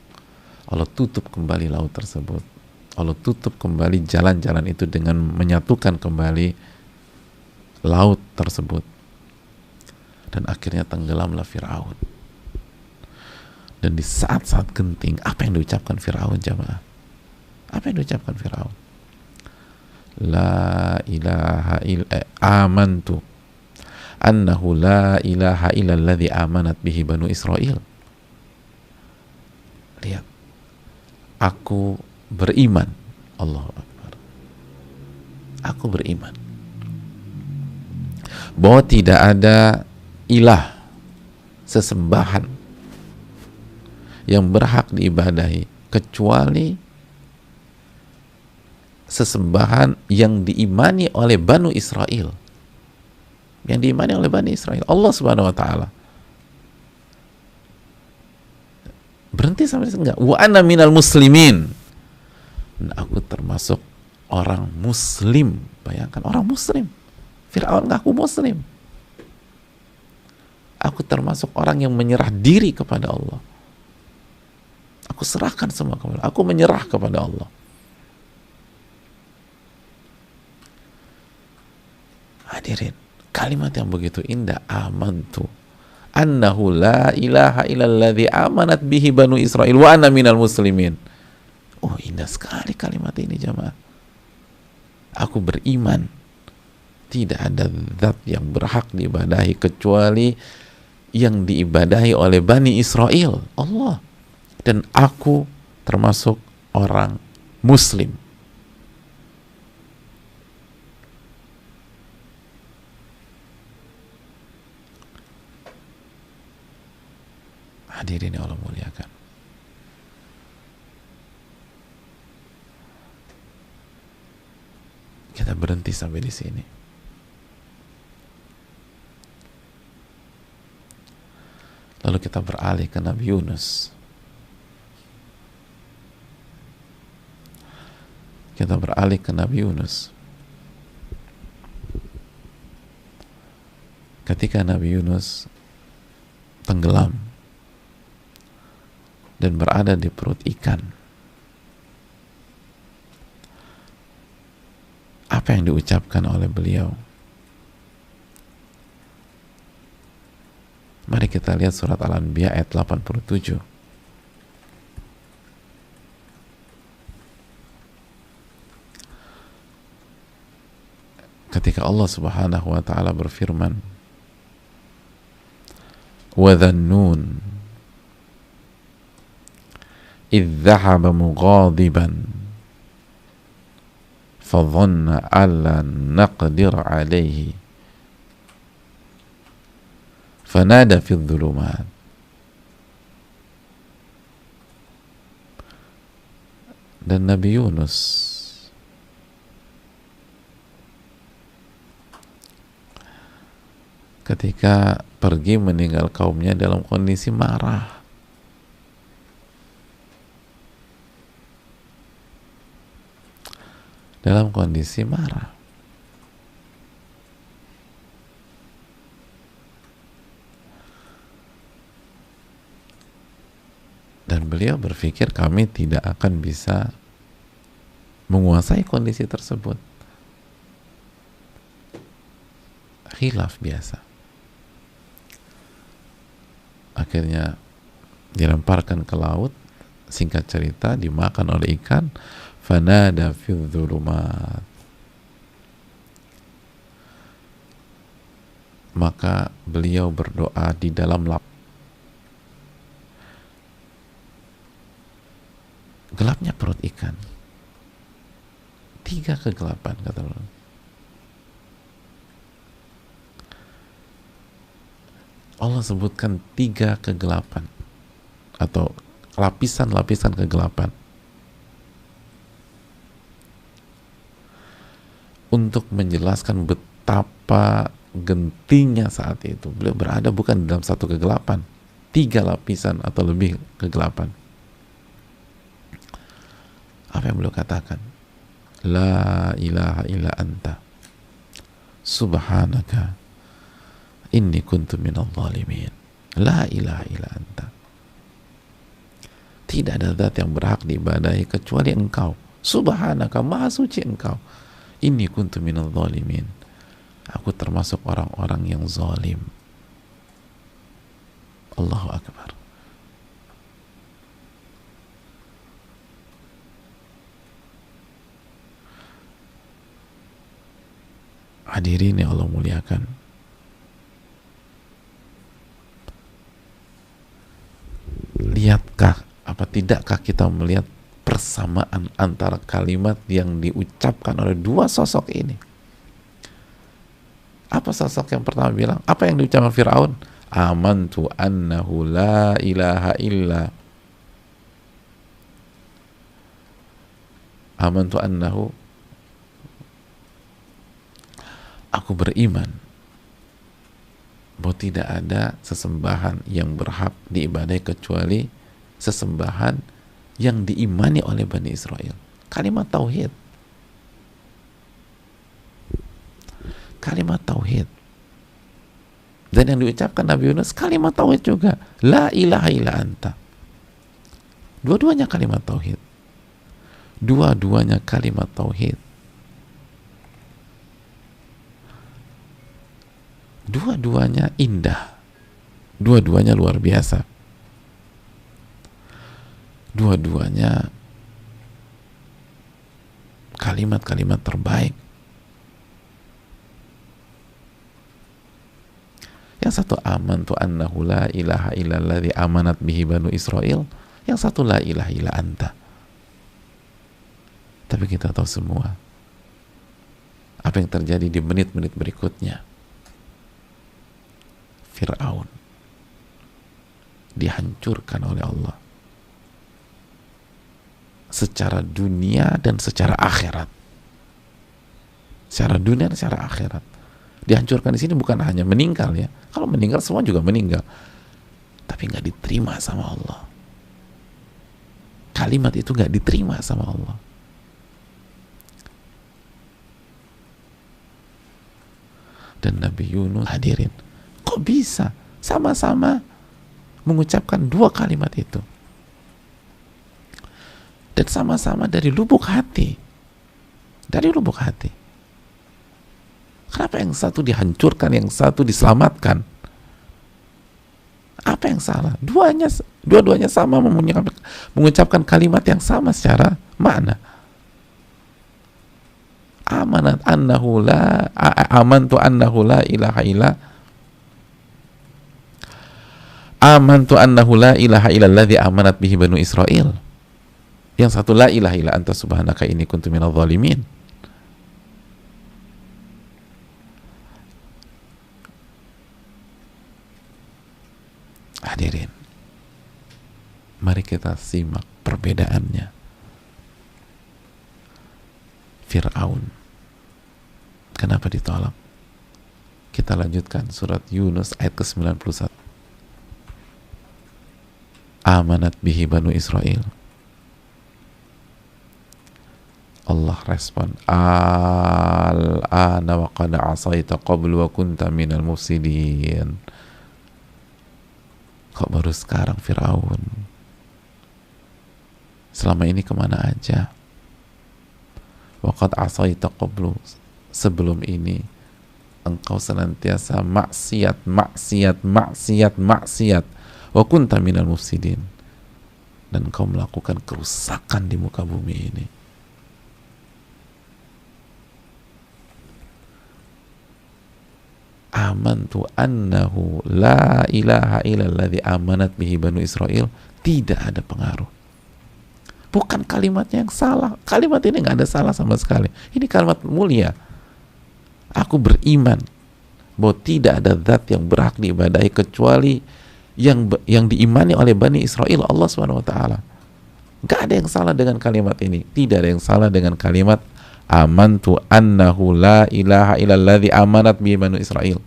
S1: Allah tutup kembali laut tersebut. Allah tutup kembali jalan-jalan itu dengan menyatukan kembali laut tersebut. Dan akhirnya tenggelamlah Fir'aun. Dan di saat-saat genting, apa yang diucapkan Fir'aun, jamaah? Apa yang diucapkan Fir'aun? La ilaha illa amantu annahu la ilaha illa alladhi amanat bihi banu Israel. Lihat, aku beriman. Allahu Akbar. Aku beriman bahwa tidak ada ilah, sesembahan yang berhak diibadahi kecuali sesembahan yang diimani oleh Banu Israel, yang diimani oleh Bani Israel, Allah Subhanahu wa Ta'ala. Berhenti sampai enggak? Wa ana minal muslimin. Dan aku termasuk orang muslim. Bayangkan, orang muslim. Fir'aun ngaku muslim. Aku termasuk orang yang menyerah diri kepada Allah. Aku serahkan semua kepada Allah. Aku menyerah kepada Allah. Hadirin, kalimat yang begitu indah, amantu annahu la ilaha illalladzi amanat bihi banu Israel wa ana minal muslimin. Oh, indah sekali kalimat ini, jamaah. Aku beriman tidak ada zat yang berhak diibadahi kecuali yang diibadahi oleh Bani Israel, Allah. Dan aku termasuk orang muslim. Hadirin yang Allah muliakan, kita berhenti sampai di sini. Lalu kita beralih ke Nabi Yunus. Kita beralih ke Nabi Yunus. Ketika Nabi Yunus tenggelam dan berada di perut ikan, apa yang diucapkan oleh beliau? Mari kita lihat surat Al-Anbiya ayat 87. Ketika Allah Subhanahu wa Ta'ala berfirman, wa dhannun idh dhahaba mughadiban fadhanna alla naqdir alayhi fanada fi dhulumat. Dan Nabi Yunus ketika pergi meninggal kaumnya dalam kondisi marah, dalam kondisi marah. Dan beliau berpikir kami tidak akan bisa menguasai kondisi tersebut. Khilaf biasa. Akhirnya dilemparkan ke laut. Singkat cerita, dimakan oleh ikan. Fanada fi dhulumat. Maka beliau berdoa di dalam laut. tiga kegelapan, kata Allah. Allah sebutkan tiga kegelapan atau lapisan-lapisan kegelapan untuk menjelaskan betapa gentingnya saat itu. Beliau berada bukan dalam satu kegelapan, tiga lapisan atau lebih kegelapan. Apa yang beliau katakan? La ilaha illa anta subhanaka inni kuntu minal zalimin. La ilaha illa anta. Tidak ada zat yang berhak diibadahi kecuali engkau. Subhanaka, maha suci engkau. Inni kuntu minal zalimin. Aku termasuk orang-orang yang zalim. Allahu Akbar. Hadirin yang Allah muliakan, lihatkah, apa tidakkah kita melihat persamaan antara kalimat yang diucapkan oleh dua sosok ini? Apa sosok yang pertama bilang? Apa yang diucapkan Fir'aun? Amantu annahu la ilaha illa. Amantu annahu, aku beriman bahwa tidak ada sesembahan yang berhak diibadai kecuali sesembahan yang diimani oleh Bani Israel. Kalimat tauhid. Kalimat tauhid. Dan yang diucapkan Nabi Yunus kalimat tauhid juga. La ilaha illa anta. Dua-duanya kalimat tauhid. Dua-duanya kalimat tauhid. Dua-duanya indah. Dua-duanya luar biasa. Dua-duanya kalimat-kalimat terbaik. Yang satu amantu annahu la ilaha illalladzi amanat bihi banu Israel, yang satu la ilaha illa anta. Tapi kita tahu semua apa yang terjadi di menit-menit berikutnya. Fir'aun dihancurkan oleh Allah secara dunia dan secara akhirat. Secara dunia dan secara akhirat. Dihancurkan di sini bukan hanya meninggal ya. Kalau meninggal semua juga meninggal. Tapi nggak diterima sama Allah. Kalimat itu nggak diterima sama Allah. Dan Nabi Yunus, hadirin, kok bisa sama-sama mengucapkan dua kalimat itu? Dan sama-sama dari lubuk hati. Dari lubuk hati. Kenapa yang satu dihancurkan, yang satu diselamatkan? Apa yang salah? Dua-duanya sama mengucapkan kalimat yang sama secara makna. Amantu annahu la ilaha illa. Amantu annahu la ilaha illa alladzi amanat bihi banu Israel. Yang satu la ilaha illa anta subhanaka inni kuntu minadh dhalimin. Hadirin, mari kita simak perbedaannya. Fir'aun, kenapa ditolak? Kita lanjutkan surat Yunus ayat ke-91. Amanat bihi banu Israel. Allah respon, al-ana wa qad asaita qablu wa kunta minal mufsidin. Kok baru sekarang Fir'aun? Selama ini kemana aja? Waqad asaita qablu, sebelum ini engkau senantiasa maksiat. Wa kunta minal mufsidin, dan engkau melakukan kerusakan di muka bumi ini. Amantu annahu la ilaha illalladzi amanat bihi banu Israel, tidak ada pengaruh. Bukan kalimatnya yang salah. Kalimat ini nggak ada salah sama sekali. Ini kalimat mulia. Aku beriman bahwa tidak ada zat yang berhak diibadahi kecuali yang diimani oleh Bani Israel, Allah Subhanahu wa taala. Nggak ada yang salah dengan kalimat ini. Tidak ada yang salah dengan kalimat amantu annahu la ilaha illalladzi amanat bi Bani Israel.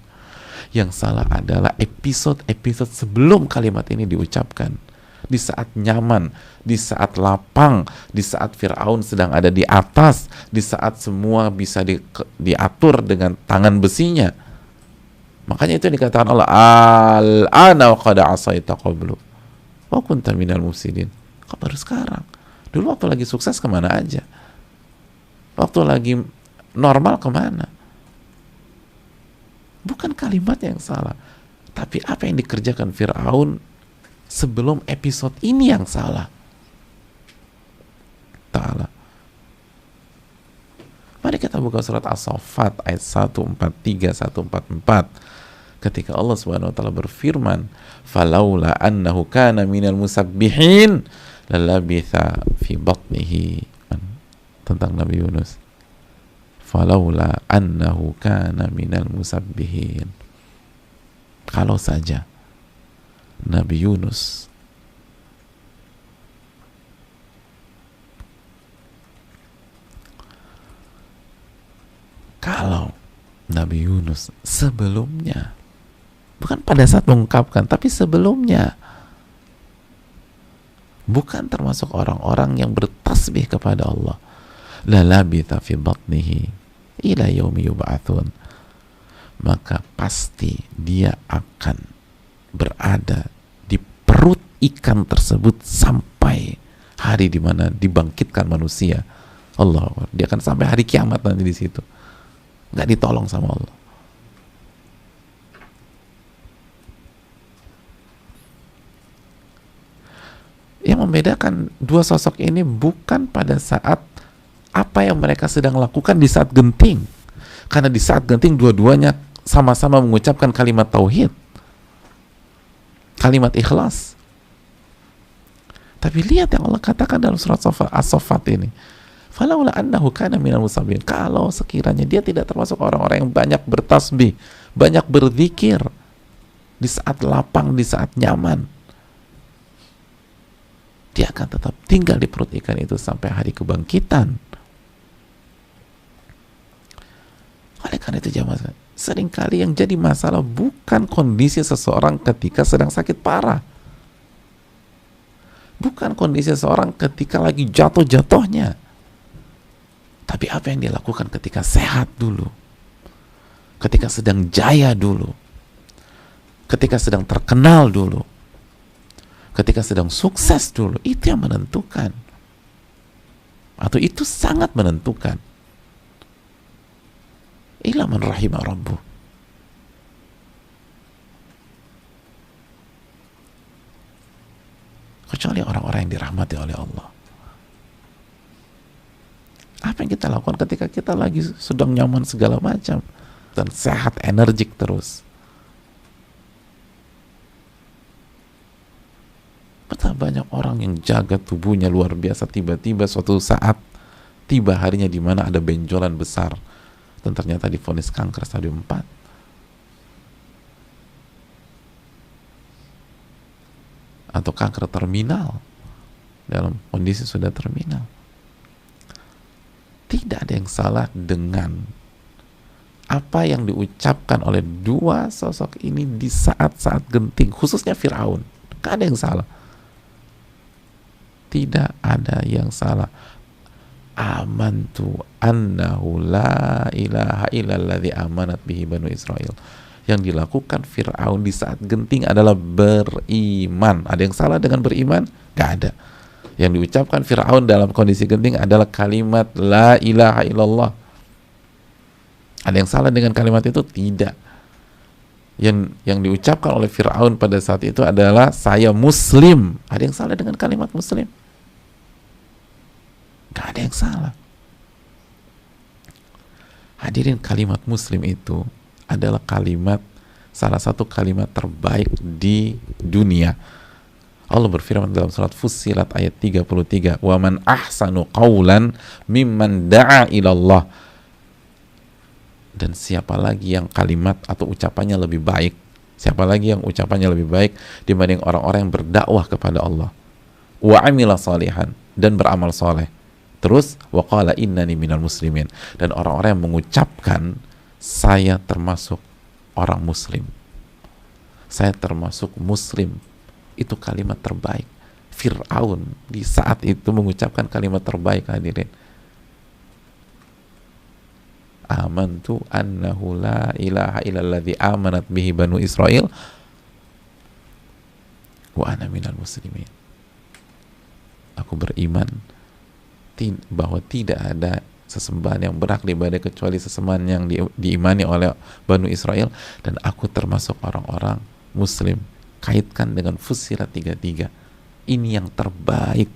S1: Yang salah adalah episode-episode sebelum kalimat ini diucapkan. Di saat nyaman, di saat lapang, di saat Fir'aun sedang ada di atas, di saat semua bisa diatur dengan tangan besinya. Makanya itu dikatakan Allah, al-ana wa qad asaita qablu wa kunta minal mufsidin. Kok baru sekarang? Dulu waktu lagi sukses kemana aja? Waktu lagi normal kemana? Bukan kalimat yang salah, tapi apa yang dikerjakan Fir'aun sebelum episode ini yang salah. Ta'ala. Mari kita buka surat As-Saffat ayat 143 144. Ketika Allah Subhanahu wa taala berfirman, "Falaula annahu kana minal musabbihin lalabitha fi batnihi." Tentang Nabi Yunus. Falaula annahu kana minal musabbihin. Kalau saja Nabi Yunus sebelumnya, bukan pada saat mengungkapkan, tapi sebelumnya, bukan termasuk orang-orang yang bertasbih kepada Allah, la labitha fi batnihi ila yaumi yub'atsun, maka pasti dia akan berada di perut ikan tersebut sampai hari di mana dibangkitkan manusia. Allah, dia akan sampai hari kiamat nanti di situ, nggak ditolong sama Allah. Yang membedakan dua sosok ini bukan pada saat apa yang mereka sedang lakukan di saat genting, karena di saat genting dua-duanya sama-sama mengucapkan kalimat tauhid, kalimat ikhlas. Tapi lihat yang Allah katakan dalam surat As-Saffat ini, falaula annahu kana minal musabbihin, kalau sekiranya dia tidak termasuk orang-orang yang banyak bertasbih, banyak berzikir di saat lapang, di saat nyaman, dia akan tetap tinggal di perut ikan itu sampai hari kebangkitan. Oleh karena itu jamaah, seringkali yang jadi masalah bukan kondisi seseorang ketika sedang sakit parah, bukan kondisi seseorang ketika lagi jatuh-jatuhnya, tapi apa yang dia lakukan ketika sehat dulu, ketika sedang jaya dulu, ketika sedang terkenal dulu, ketika sedang sukses dulu. Itu yang menentukan, atau itu sangat menentukan. Illa man rahimah rabbuh. Kecuali orang-orang yang dirahmati oleh Allah. Apa yang kita lakukan ketika kita lagi sedang nyaman segala macam dan sehat, energik terus? Betapa banyak orang yang jaga tubuhnya luar biasa, tiba-tiba suatu saat tiba harinya di mana ada benjolan besar dan ternyata divonis kanker stadium 4. Atau kanker terminal, dalam kondisi sudah terminal. Tidak ada yang salah dengan apa yang diucapkan oleh dua sosok ini di saat-saat genting, khususnya Fir'aun. Tidak ada yang salah. Tidak ada yang salah. Amantu annahu la ilaha illalladzi amanat bihi Banu Israel. Yang dilakukan Fir'aun di saat genting adalah beriman. Ada yang salah dengan beriman? Gak ada. Yang diucapkan Fir'aun dalam kondisi genting adalah kalimat la ilaha illallah. Ada yang salah dengan kalimat itu? Tidak. Yang diucapkan oleh Fir'aun pada saat itu adalah saya muslim. Ada yang salah dengan kalimat muslim? Gak ada yang salah. Hadirin, kalimat muslim itu adalah kalimat, salah satu kalimat terbaik di dunia. Allah berfirman dalam surat Fussilat ayat 33, "Wa man ahsanu qawlan mimman da'a ilallah." Dan siapa lagi yang kalimat atau ucapannya lebih baik? Siapa lagi yang ucapannya lebih baik dibanding orang-orang yang berdakwah kepada Allah? Wa amila salihan, dan beramal soleh. Terus wa qala innani minal muslimin, dan orang-orang yang mengucapkan saya termasuk orang muslim. Saya termasuk muslim. Itu kalimat terbaik. Fir'aun di saat itu mengucapkan kalimat terbaik, hadirin. Amantu annahu la ilaha illalladzi amanat bihi banu Israel wa ana minal muslimin. Aku beriman bahwa tidak ada sesembahan yang berhak diibadahi kecuali sesembahan yang diimani oleh Banu Israel, dan aku termasuk orang-orang muslim. Kaitkan dengan Fussilat 33. Ini yang terbaik,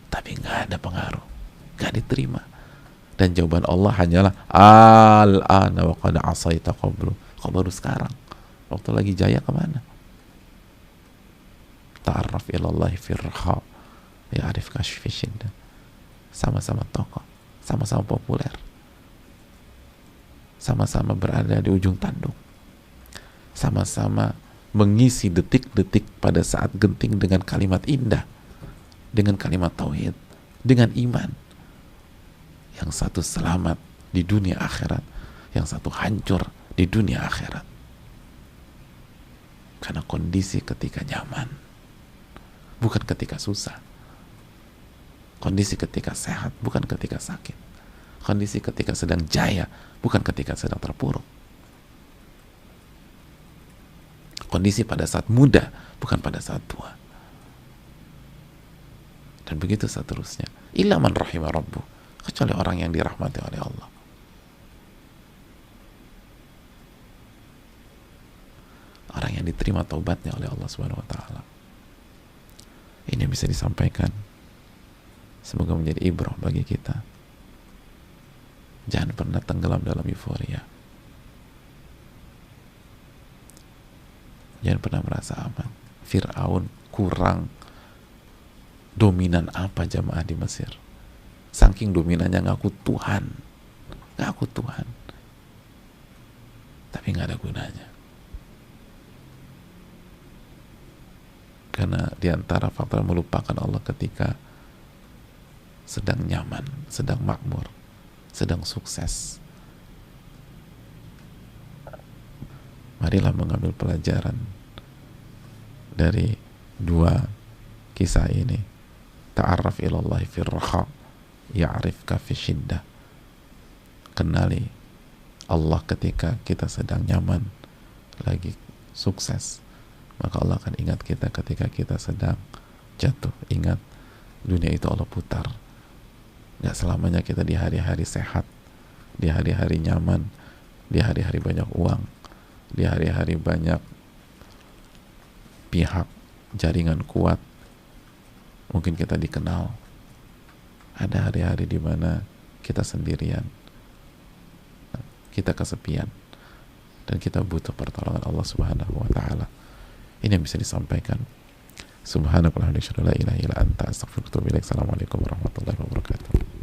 S1: tapi nggak ada pengaruh, nggak diterima. Dan jawaban Allah hanyalah al-ana wa qad asaita qablu. Kok baru sekarang? Waktu lagi jaya kemana? Ta'arraf ilallahi firha ya'rifka fi syiddah. Sama-sama tokoh, sama-sama populer, sama-sama berada di ujung tanduk, sama-sama mengisi detik-detik pada saat genting dengan kalimat indah, dengan kalimat tauhid, dengan iman. Yang satu selamat di dunia akhirat, yang satu hancur di dunia akhirat. Karena kondisi ketika nyaman, bukan ketika susah. Kondisi ketika sehat, bukan ketika sakit. Kondisi ketika sedang jaya, bukan ketika sedang terpuruk. Kondisi pada saat muda, bukan pada saat tua. Dan begitu seterusnya. Illa man rahimah rabbuh, kecuali orang yang dirahmati oleh Allah. Orang yang diterima taubatnya oleh Allah Subhanahu wa taala. Ini bisa disampaikan. Semoga menjadi ibrah bagi kita. Jangan pernah tenggelam dalam euforia. Jangan pernah merasa aman. Fir'aun kurang dominan apa jamaah di Mesir? Saking dominannya ngaku Tuhan. Ngaku Tuhan. Tapi nggak ada gunanya. Karena diantara faktor melupakan Allah ketika sedang nyaman, sedang makmur, sedang sukses. Marilah mengambil pelajaran dari dua kisah ini. Ta'arraf ilallahi firraha ya'rifka fi syiddah. Kenali Allah ketika kita sedang nyaman, lagi sukses, maka Allah akan ingat kita ketika kita sedang jatuh. Ingat, dunia itu Allah putar. Gak selamanya kita di hari-hari sehat, di hari-hari nyaman, di hari-hari banyak uang, di hari-hari banyak pihak, jaringan kuat, mungkin kita dikenal. Ada hari-hari di mana kita sendirian, kita kesepian, dan kita butuh pertolongan Allah Subhanahu wa taala. Ini yang bisa disampaikan. Subhanakallahumma wa bihamdika, la ilaha illa anta, astaghfiruka wa atubu ilaik. Assalamualaikum warahmatullahi wabarakatuh.